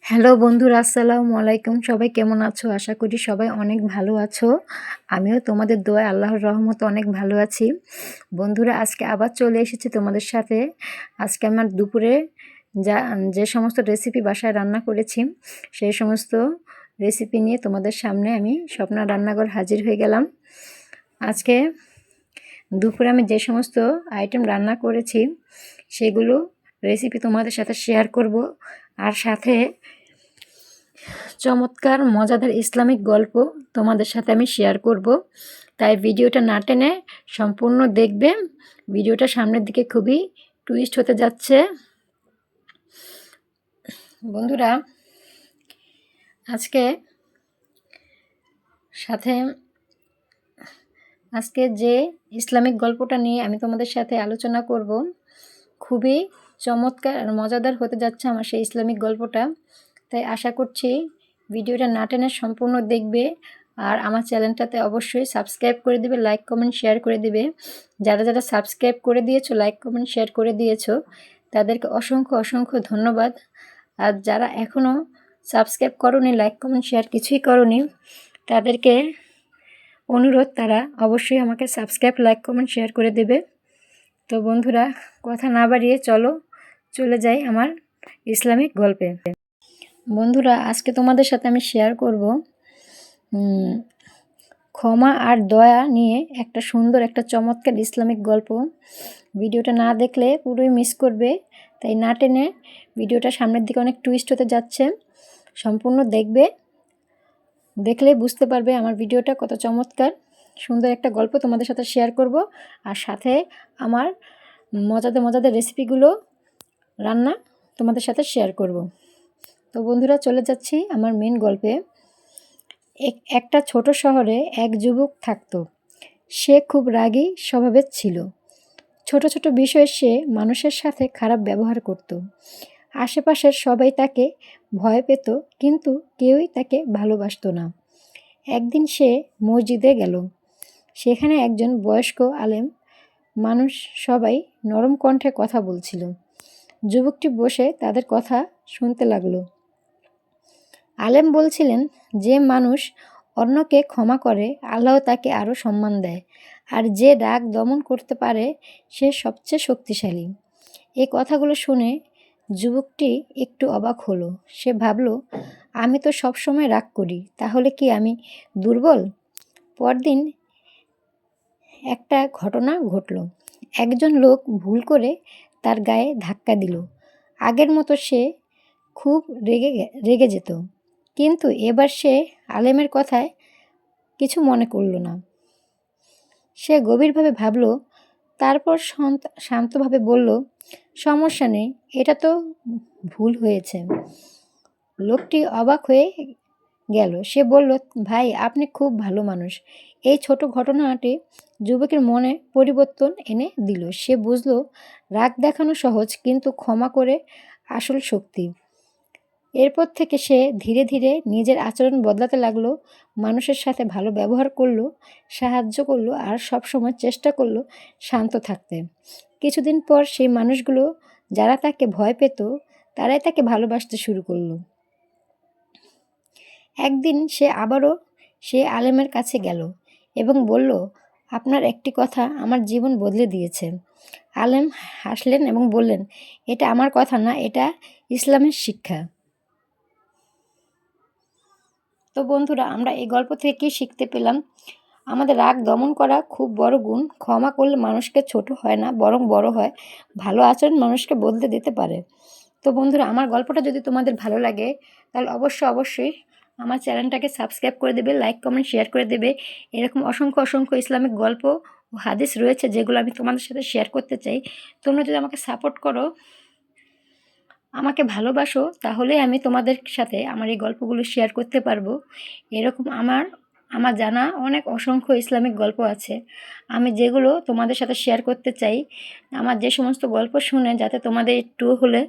Hello বন্ধুরা, আসসালামু আলাইকুম। সবাই কেমন আছো? আশা করি সবাই অনেক ভালো আছো। আমিও তোমাদের দোয়ায় আল্লাহর রহমতে অনেক ভালো আছি। বন্ধুরা, আজকে আবার চলে এসেছি তোমাদের সাথে। আজকে আমার দুপুরে যে সমস্ত রেসিপি বাসায় রান্না করেছি সেই সমস্ত রেসিপি নিয়ে তোমাদের সামনে আমি স্বপ্না রান্নাঘর হাজির হয়ে গেলাম। আজকে দুপুরে আমি যে সমস্ত আইটেম রান্না করেছি সেগুলো রেসিপি তোমাদের সাথে শেয়ার করব, আর সাথে চমৎকার মজাদার ইসলামিক গল্প তোমাদের সাথে আমি শেয়ার করব। তাই ভিডিওটা না টেনে সম্পূর্ণ দেখবে। ভিডিওটা সামনের দিকে খুবই টুইস্ট হতে যাচ্ছে। বন্ধুরা, আজকে যে ইসলামিক গল্পটা নিয়ে আমি তোমাদের সাথে আলোচনা করব, খুবই চমৎকার আর মজাদার হতে যাচ্ছে আমার সেই ইসলামিক গল্পটা। তাই আশা করছি ভিডিওটা না টেনে সম্পূর্ণ দেখবে, আর আমার চ্যানেলটাতে অবশ্যই সাবস্ক্রাইব করে দিবে, লাইক কমেন্ট শেয়ার করে দিবে। যারা যারা সাবস্ক্রাইব করে দিয়েছো, লাইক কমেন্ট শেয়ার করে দিয়েছো, তাদেরকে অসংখ্য অসংখ্য ধন্যবাদ। আর যারা এখনও সাবস্ক্রাইব করোনি, লাইক কমেন্ট শেয়ার কিছুই করোনি, তাদেরকে অনুরোধ তারা অবশ্যই আমাকে সাবস্ক্রাইব, লাইক কমেন্ট শেয়ার করে দেবে। তো বন্ধুরা, কথা না বাড়িয়ে চলে যাই আমার ইসলামিক গল্পে। বন্ধুরা, আজকে তোমাদের সাথে আমি শেয়ার করব ক্ষমা আর দয়া নিয়ে একটা সুন্দর একটা চমৎকার ইসলামিক গল্প। ভিডিওটা না দেখলে পুরোই মিস করবে, তাই না টেনে ভিডিওটা সামনের দিকে অনেক টুইস্ট হতে যাচ্ছে, সম্পূর্ণ দেখবে। দেখলে বুঝতে পারবে আমার ভিডিওটা কত চমৎকার সুন্দর একটা গল্প তোমাদের সাথে শেয়ার করব, আর সাথে আমার মজাদার মজাদার রেসিপিগুলো রান্না তোমাদের সাথে শেয়ার করব। তো বন্ধুরা, চলে যাচ্ছি আমার মেন গল্পে। একটা ছোট শহরে এক যুবক থাকতো। সে খুব রাগী স্বভাবের ছিল। ছোট ছোট বিষয়ে সে মানুষের সাথে খারাপ ব্যবহার করত। আশেপাশের সবাই তাকে ভয় পেত, কিন্তু কেউই তাকে ভালোবাসতো না। একদিন সে মসজিদে গেল। সেখানে একজন বয়স্ক আলেম মানুষ সবাই নরম কণ্ঠে কথা বলছিল। যুবকটি বসে তাদের কথা শুনতে লাগলো। আলেম বলছিলেন, যে মানুষ অন্যকে ক্ষমা করে আল্লাহ তাকে আরও সম্মান দেয়, আর যে রাগ দমন করতে পারে সে সবচেয়ে শক্তিশালী। এই কথাগুলো শুনে যুবকটি একটু অবাক হলো। সে ভাবল, আমি তো সবসময় রাগ করি, তাহলে কি আমি দুর্বল? পরদিন একটা ঘটনা ঘটল। একজন লোক ভুল করে তার গায়ে ধাক্কা দিল। আগের মতো সে খুব রেগে যেত, কিন্তু এবার সে আলেমের কথায় কিছু মনে করল না। সে গভীরভাবে ভাবল, তারপর শান্তভাবে বলল, সমস্যা নেই, এটা তো ভুল হয়েছে। লোকটি অবাক হয়ে গেল। সে বলল, ভাই, আপনি খুব ভালো মানুষ। এই ছোট ঘটনাটি যুবকের মনে পরিবর্তন এনে দিল। সে বুঝল, রাগ দেখানো সহজ, কিন্তু ক্ষমা করে আসল শক্তি। এরপর থেকে সে ধীরে ধীরে নিজের আচরণ বদলাতে লাগলো। মানুষের সাথে ভালো ব্যবহার করলো, সাহায্য করলো, আর সবসময় চেষ্টা করলো শান্ত থাকতে। কিছুদিন পর সেই মানুষগুলো যারা তাকে ভয় পেত, তারাই তাকে ভালোবাসতে শুরু করলো। একদিন সে আবারও সে আলেমের কাছে গেল এবং বলল, আপনার একটি কথা আমার জীবন বদলে দিয়েছে। আলেম হাসলেন এবং বললেন, এটা আমার কথা না, এটা ইসলামের শিক্ষা। তো বন্ধুরা, আমরা এই গল্প থেকে কী শিখতে পেলাম? আমাদের রাগ দমন করা খুব বড় গুণ। ক্ষমা করলে মানুষকে ছোট হয় না, বরং বড় হয়। ভালো আচরণ মানুষকে বদলে দিতে পারে। তো বন্ধুরা, আমার গল্পটা যদি তোমাদের ভালো লাগে, তাহলে অবশ্যই আমার চ্যানেলটাকে সাবস্ক্রাইব করে দেবে, লাইক কমেন্ট শেয়ার করে দেবে। এরকম অসংখ্য অসংখ্য ইসলামিক গল্প ও হাদিস রয়েছে যেগুলো আমি তোমাদের সাথে শেয়ার করতে চাই। তোমরা যদি আমাকে সাপোর্ট করো, আমাকে ভালোবাসো, তাহলে আমি তোমাদের সাথে আমার এই গল্পগুলো শেয়ার করতে পারবো। এরকম আমার জানা অনেক অসংখ্য ইসলামিক গল্প আছে, আমি যেগুলো তোমাদের সাথে শেয়ার করতে চাই। আমার যে সমস্ত গল্প শুনে যাতে তোমাদের একটু হলে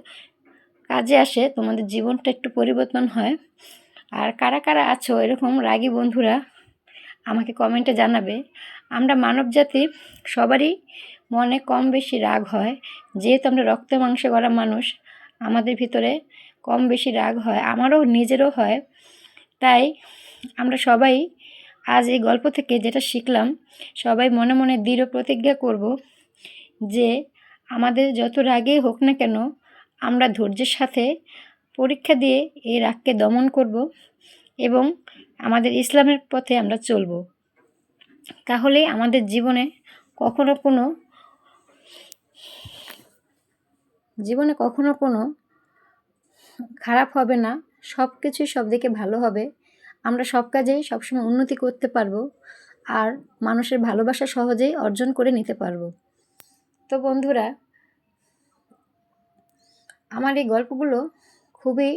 কাজে আসে, তোমাদের জীবনটা একটু পরিবর্তন হয়। আর কারা কারা আছো এরকম রাগী বন্ধুরা, আমাকে কমেন্টে জানাবে। আমরা মানবজাতি সবারই মনে কম বেশি রাগ হয়, যেহেতু আমরা রক্তে মাংসে গড়া মানুষ। আমাদের ভিতরে কম বেশি রাগ হয়, আমারও নিজেরও হয়। তাই আমরা সবাই আজ এই গল্প থেকে যেটা শিখলাম, সবাই মনে মনে দৃঢ় প্রতিজ্ঞা করব যে আমাদের যত রাগই হোক না কেন, আমরা ধৈর্যের সাথে পরীক্ষা দিয়ে এই রাগকে দমন করব এবং আমাদের ইসলামের পথে আমরা চলব। তাহলে আমাদের জীবনে কখনো কোনো খারাপ হবে না, সব কিছুই সব দিকে ভালো হবে। আমরা সব কাজেই সবসময় উন্নতি করতে পারবো আর মানুষের ভালোবাসা সহজেই অর্জন করে নিতে পারবো। তো বন্ধুরা, আমার এই গল্পগুলো খুবই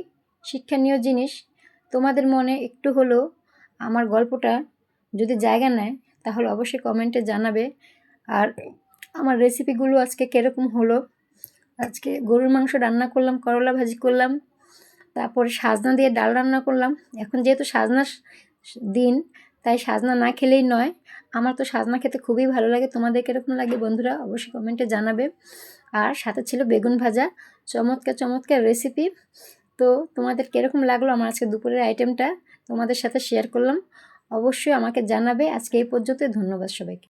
শিক্ষণীয় জিনিস। তোমাদের মনে একটু হলেও আমার গল্পটা যদি জায়গা নেয় তাহলে অবশ্যই কমেন্টে জানাবে। আর আমার রেসিপিগুলো আজকে কীরকম হলো, আজকে গরুর মাংস রান্না করলাম, করলা ভাজি করলাম, তারপরে সাজনা দিয়ে ডাল রান্না করলাম। এখন যেহেতু সাজনার দিন, তাই সাজনা না খেলেই নয়। আমার তো সাজনা খেতে খুবই ভালো লাগে। তোমাদের কীরকম লাগে বন্ধুরা অবশ্যই কমেন্টে জানাবে। আর সাথে ছিল বেগুন ভাজা। চমৎকার রেসিপি। তো তোমাদের কীরকম লাগলো আমার আজকে দুপুরের আইটেমটা, তোমাদের সাথে শেয়ার করলাম। অবশ্যই আমাকে জানাবে। আজকে এই পর্যন্ত, ধন্যবাদ সবাইকে।